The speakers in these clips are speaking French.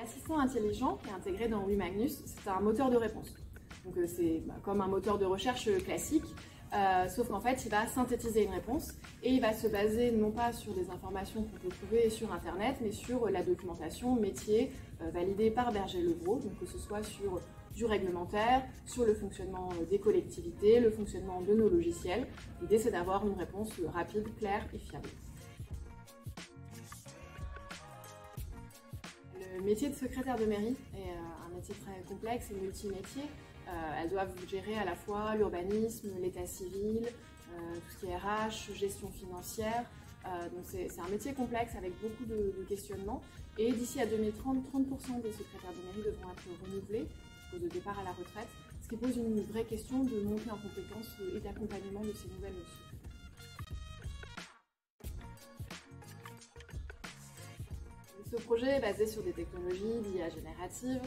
L'assistant intelligent qui est intégré dans WeMagnus, c'est un moteur de réponse. Donc c'est comme un moteur de recherche classique, sauf qu'en fait il va synthétiser une réponse et il va se baser non pas sur des informations qu'on peut trouver sur internet, mais sur la documentation métier validée par Berger-Levrault, donc que ce soit sur du réglementaire, sur le fonctionnement des collectivités, le fonctionnement de nos logiciels. L'idée c'est d'avoir une réponse rapide, claire et fiable. Le métier de secrétaire de mairie est un métier très complexe et multimétier. Elles doivent gérer à la fois l'urbanisme, l'état civil, tout ce qui est RH, gestion financière. Donc c'est un métier complexe avec beaucoup de questionnements. Et d'ici à 2030, 30% des secrétaires de mairie devront être renouvelés au départ à la retraite, ce qui pose une vraie question de montée en compétences et d'accompagnement de ces nouvelles secrétaires. Ce projet est basé sur des technologies d'IA générative,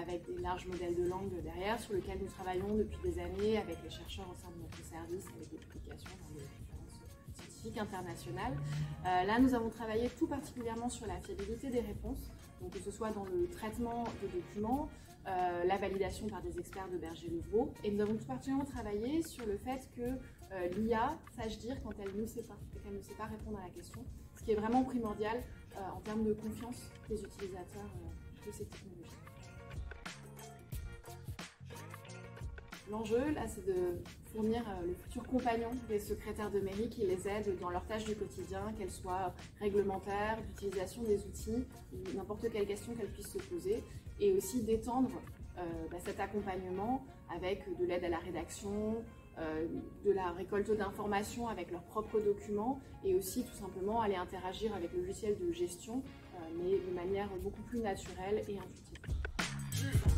avec des larges modèles de langue derrière, sur lesquels nous travaillons depuis des années avec les chercheurs au sein de notre service, avec des publications dans des conférences scientifiques internationales. Là, nous avons travaillé tout particulièrement sur la fiabilité des réponses, donc que ce soit dans le traitement des documents, la validation par des experts de Berger-Levrault, et nous avons tout particulièrement travaillé sur le fait que l'IA sache dire quand elle ne sait pas, et qu'elle ne sait pas répondre à la question, ce qui est vraiment primordial en termes de confiance des utilisateurs de ces technologies. L'enjeu, là, c'est de fournir le futur compagnon des secrétaires de mairie qui les aident dans leurs tâches du quotidien, qu'elles soient réglementaires, d'utilisation des outils, n'importe quelle question qu'elles puissent se poser, et aussi d'étendre cet accompagnement avec de l'aide à la rédaction, de la récolte d'informations avec leurs propres documents et aussi tout simplement aller interagir avec le logiciel de gestion, mais de manière beaucoup plus naturelle et intuitive.